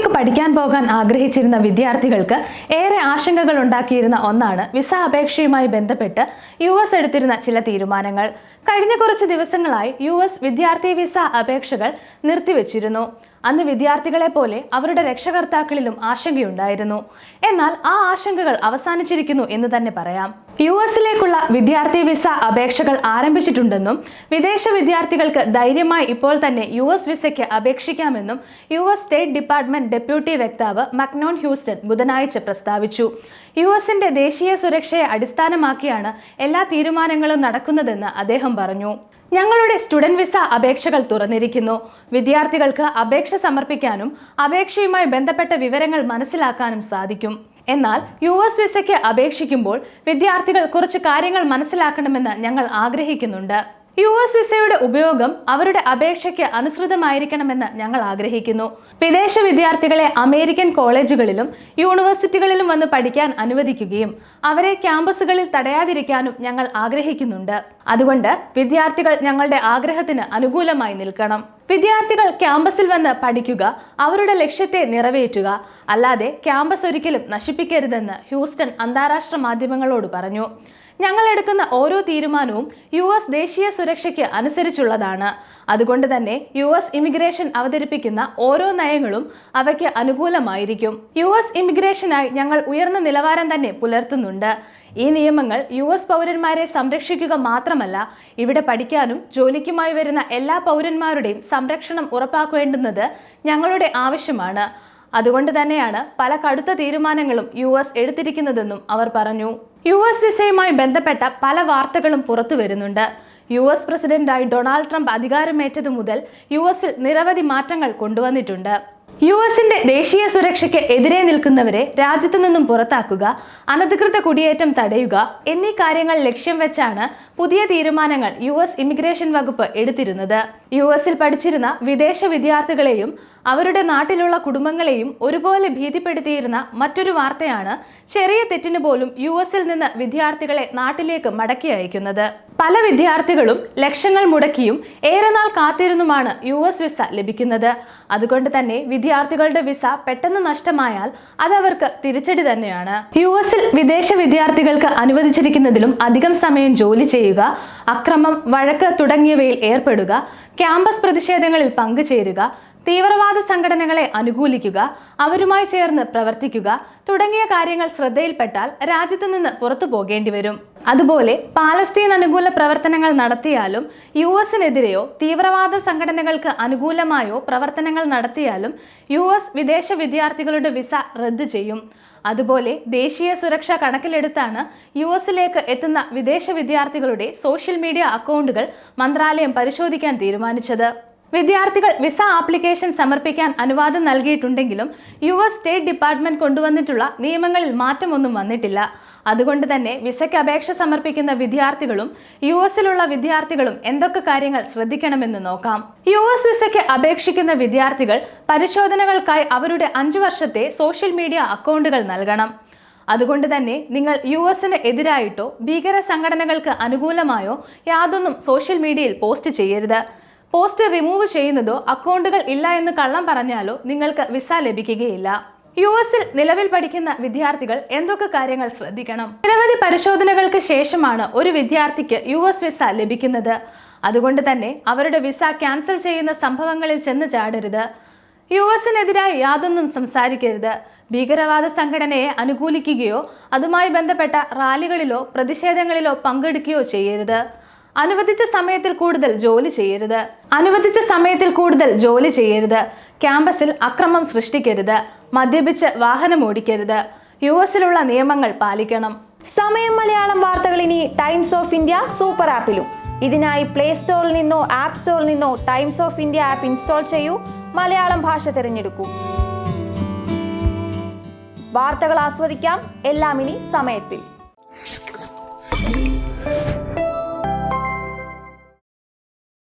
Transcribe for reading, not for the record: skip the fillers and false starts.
ലേക്ക് പഠിക്കാൻ പോകാൻ ആഗ്രഹിച്ചിരുന്ന വിദ്യാർത്ഥികൾക്ക് ഏറെ ആശങ്കകൾ ഉണ്ടാക്കിയിരുന്ന ഒന്നാണ് വിസ അപേക്ഷയുമായി ബന്ധപ്പെട്ട് US എടുത്തിരുന്ന ചില തീരുമാനങ്ങൾ. കഴിഞ്ഞ കുറച്ച് ദിവസങ്ങളായി US വിദ്യാർത്ഥി വിസ അപേക്ഷകൾ നിർത്തിവെച്ചിരുന്നു. അന്ന് വിദ്യാർത്ഥികളെ പോലെ അവരുടെ രക്ഷകർത്താക്കളിലും ആശങ്കയുണ്ടായിരുന്നു. എന്നാൽ ആ ആശങ്കകൾ അവസാനിച്ചിരിക്കുന്നു എന്ന് തന്നെ പറയാം. US-ലേക്കുള്ള വിദ്യാർത്ഥി വിസ അപേക്ഷകൾ ആരംഭിച്ചിട്ടുണ്ടെന്നും വിദേശ വിദ്യാർത്ഥികൾക്ക് ധൈര്യമായി ഇപ്പോൾ തന്നെ US വിസയ്ക്ക് അപേക്ഷിക്കാമെന്നും US സ്റ്റേറ്റ് ഡിപ്പാർട്ട്മെന്റ് ഡെപ്യൂട്ടി വക്താവ് മക്നോൺ ഹ്യൂസ്റ്റൺ ബുധനാഴ്ച പ്രസ്താവിച്ചു. US-ന്റെ ദേശീയ സുരക്ഷയെ അടിസ്ഥാനമാക്കിയാണ് എല്ലാ തീരുമാനങ്ങളും നടക്കുന്നതെന്ന് അദ്ദേഹം പറഞ്ഞു. ഞങ്ങളുടെ സ്റ്റുഡന്റ് വിസ അപേക്ഷകൾ തുറന്നിരിക്കുന്നു. വിദ്യാർത്ഥികൾക്ക് അപേക്ഷ സമർപ്പിക്കാനും അപേക്ഷയുമായി ബന്ധപ്പെട്ട വിവരങ്ങൾ മനസ്സിലാക്കാനും സാധിക്കും. എന്നാൽ US വിസയ്ക്ക് അപേക്ഷിക്കുമ്പോൾ വിദ്യാർത്ഥികൾ കുറച്ച് കാര്യങ്ങൾ മനസ്സിലാക്കണമെന്ന് ഞങ്ങൾ ആഗ്രഹിക്കുന്നുണ്ട്. US വിസയുടെ ഉപയോഗം അവരുടെ അപേക്ഷയ്ക്ക് അനുസൃതമായിരിക്കണമെന്ന് ഞങ്ങൾ ആഗ്രഹിക്കുന്നു. വിദേശ വിദ്യാർത്ഥികളെ അമേരിക്കൻ കോളേജുകളിലും യൂണിവേഴ്സിറ്റികളിലും വന്ന് പഠിക്കാൻ അനുവദിക്കുകയും അവരെ ക്യാമ്പസുകളിൽ തടയാതിരിക്കാനും ഞങ്ങൾ ആഗ്രഹിക്കുന്നുണ്ട്. അതുകൊണ്ട് വിദ്യാർത്ഥികൾ ഞങ്ങളുടെ ആഗ്രഹത്തിന് അനുകൂലമായി നിൽക്കണം. വിദ്യാർത്ഥികൾ ക്യാമ്പസിൽ വന്ന് പഠിക്കുക, അവരുടെ ലക്ഷ്യത്തെ നിറവേറ്റുക, അല്ലാതെ ക്യാമ്പസ് ഒരിക്കലും നശിപ്പിക്കരുതെന്ന് ഹ്യൂസ്റ്റൺ അന്താരാഷ്ട്ര മാധ്യമങ്ങളോട് പറഞ്ഞു. ഞങ്ങൾ എടുക്കുന്ന ഓരോ തീരുമാനവും US ദേശീയ സുരക്ഷയ്ക്ക് അനുസരിച്ചുള്ളതാണ്. അതുകൊണ്ട് തന്നെ US ഇമിഗ്രേഷൻ അവതരിപ്പിക്കുന്ന ഓരോ നയങ്ങളും അവയ്ക്ക് അനുകൂലമായിരിക്കും. US ഇമിഗ്രേഷനായി ഞങ്ങൾ ഉയർന്ന നിലവാരം തന്നെ പുലർത്തുന്നുണ്ട്. ഈ നിയമങ്ങൾ US പൗരന്മാരെ സംരക്ഷിക്കുക മാത്രമല്ല, ഇവിടെ പഠിക്കാനും ജോലിക്കുമായി വരുന്ന എല്ലാ പൗരന്മാരുടെയും സംരക്ഷണം ഉറപ്പാക്കേണ്ടുന്നത് ഞങ്ങളുടെ ആവശ്യമാണ്. അതുകൊണ്ട് തന്നെയാണ് പല കടുത്ത തീരുമാനങ്ങളും US എടുത്തിരിക്കുന്നതെന്നും അവർ പറഞ്ഞു. US വിസയുമായി ബന്ധപ്പെട്ട പല വാർത്തകളും പുറത്തു വരുന്നുണ്ട്. US പ്രസിഡന്റായി ഡൊണാൾഡ് ട്രംപ് അധികാരമേറ്റതു മുതൽ US-ൽ നിരവധി മാറ്റങ്ങൾ കൊണ്ടുവന്നിട്ടുണ്ട്. US-ന്റെ ദേശീയ സുരക്ഷയ്ക്ക് എതിരെ നിൽക്കുന്നവരെ രാജ്യത്തു നിന്നും പുറത്താക്കുക, അനധികൃത കുടിയേറ്റം തടയുക എന്നീ കാര്യങ്ങൾ ലക്ഷ്യം വെച്ചാണ് പുതിയ തീരുമാനങ്ങൾ US ഇമിഗ്രേഷൻ വകുപ്പ് എടുത്തിരുന്നത്. US-ൽ പഠിച്ചിരുന്ന വിദേശ വിദ്യാർത്ഥികളെയും അവരുടെ നാട്ടിലുള്ള കുടുംബങ്ങളെയും ഒരുപോലെ ഭീതിപ്പെടുത്തിയിരുന്ന മറ്റൊരു വാർത്തയാണ് ചെറിയ തെറ്റിന് പോലും US-ൽ നിന്ന് വിദ്യാർത്ഥികളെ നാട്ടിലേക്ക് മടക്കി അയക്കുന്നത്. പല വിദ്യാർത്ഥികളും ലക്ഷങ്ങൾ മുടക്കിയും ഏറെ നാൾ കാത്തിരുന്നുമാണ് US വിസ ലഭിക്കുന്നത്. അതുകൊണ്ട് തന്നെ വിദ്യാർത്ഥികളുടെ വിസ പെട്ടെന്ന് നഷ്ടമായാൽ അതവർക്ക് തിരിച്ചടി തന്നെയാണ്. US-ൽ വിദേശ വിദ്യാർത്ഥികൾക്ക് അനുവദിച്ചിരിക്കുന്നതിലും അധികം സമയം ജോലി ചെയ്യുക, അക്രമം, വഴക്ക് തുടങ്ങിയവയിൽ ഏർപ്പെടുക, ക്യാമ്പസ് പ്രതിഷേധങ്ങളിൽ പങ്കുചേരുക, തീവ്രവാദ സംഘടനകളെ അനുകൂലിക്കുക, അവരുമായി ചേർന്ന് പ്രവർത്തിക്കുക തുടങ്ങിയ കാര്യങ്ങൾ ശ്രദ്ധയിൽപ്പെട്ടാൽ രാജ്യത്തു നിന്ന് പുറത്തു പോകേണ്ടി വരും. അതുപോലെ പാലസ്തീൻ അനുകൂല പ്രവർത്തനങ്ങൾ നടത്തിയാലും US-നെതിരെയോ തീവ്രവാദ സംഘടനകൾക്ക് അനുകൂലമായോ പ്രവർത്തനങ്ങൾ നടത്തിയാലും US വിദേശ വിദ്യാർത്ഥികളുടെ വിസ റദ്ദ് ചെയ്യും. അതുപോലെ ദേശീയ സുരക്ഷ കണക്കിലെടുത്താണ് US-ലേക്ക് എത്തുന്ന വിദേശ വിദ്യാർത്ഥികളുടെ സോഷ്യൽ മീഡിയ അക്കൗണ്ടുകൾ മന്ത്രാലയം പരിശോധിക്കാൻ തീരുമാനിച്ചത്. വിദ്യാർത്ഥികൾ വിസ ആപ്ലിക്കേഷൻ സമർപ്പിക്കാൻ അനുവാദം നൽകിയിട്ടുണ്ടെങ്കിലും US സ്റ്റേറ്റ് ഡിപ്പാർട്ട്മെന്റ് കൊണ്ടുവന്നിട്ടുള്ള നിയമങ്ങളിൽ മാറ്റമൊന്നും വന്നിട്ടില്ല. അതുകൊണ്ട് തന്നെ വിസയ്ക്ക് അപേക്ഷ സമർപ്പിക്കുന്ന വിദ്യാർത്ഥികളും US-ലുള്ള വിദ്യാർത്ഥികളും എന്തൊക്കെ കാര്യങ്ങൾ ശ്രദ്ധിക്കണമെന്ന് നോക്കാം. US വിസയ്ക്ക് അപേക്ഷിക്കുന്ന വിദ്യാർത്ഥികൾ പരിശോധനകൾക്കായി അവരുടെ 5 വർഷത്തെ സോഷ്യൽ മീഡിയ അക്കൗണ്ടുകൾ നൽകണം. അതുകൊണ്ട് തന്നെ നിങ്ങൾ US-ന് എതിരായിട്ടോ ഭീകര സംഘടനകൾക്ക് അനുകൂലമായോ യാതൊന്നും സോഷ്യൽ മീഡിയയിൽ പോസ്റ്റ് ചെയ്യരുത്. പോസ്റ്റ് റിമൂവ് ചെയ്യുന്നതോ അക്കൗണ്ടുകൾ ഇല്ല എന്ന് കള്ളം പറഞ്ഞാലോ നിങ്ങൾക്ക് വിസ ലഭിക്കുകയില്ല. US-ൽ നിലവിൽ പഠിക്കുന്ന വിദ്യാർത്ഥികൾ എന്തൊക്കെ കാര്യങ്ങൾ ശ്രദ്ധിക്കണം? നിരവധി പരിശോധനകൾക്ക് ശേഷമാണ് ഒരു വിദ്യാർത്ഥിക്ക് US വിസ ലഭിക്കുന്നത്. അതുകൊണ്ട് തന്നെ അവരുടെ വിസ ക്യാൻസൽ ചെയ്യുന്ന സംഭവങ്ങളിൽ ചെന്ന് ചാടരുത്. US-നെതിരായി യാതൊന്നും സംസാരിക്കരുത്. ഭീകരവാദ സംഘടനയെ അനുകൂലിക്കുകയോ അതുമായി ബന്ധപ്പെട്ട റാലികളിലോ പ്രതിഷേധങ്ങളിലോ പങ്കെടുക്കുകയോ ചെയ്യരുത്. അനുവദിച്ച സമയത്തിൽ കൂടുതൽ ജോലി ചെയ്യരുത്. ക്യാമ്പസിൽ അക്രമം സൃഷ്ടിക്കരുത്. മദ്യപിച്ച് വാഹനം ഓടിക്കരുത്. US-ലുള്ള നിയമങ്ങൾ പാലിക്കണം. സമയം മലയാളം വാർത്തകൾ ഇനി ടൈംസ് ഓഫ് ഇന്ത്യ സൂപ്പർ ആപ്പിലും. ഇതിനായി പ്ലേ സ്റ്റോറിൽ നിന്നോ ആപ്പ് സ്റ്റോറിൽ നിന്നോ times of India app install ചെയ്യൂ. മലയാളം ഭാഷ തിരഞ്ഞെടുക്കൂ. വാർത്തകൾ ആസ്വദിക്കാം. എല്ലാം ഇനി സമയത്തിൽ.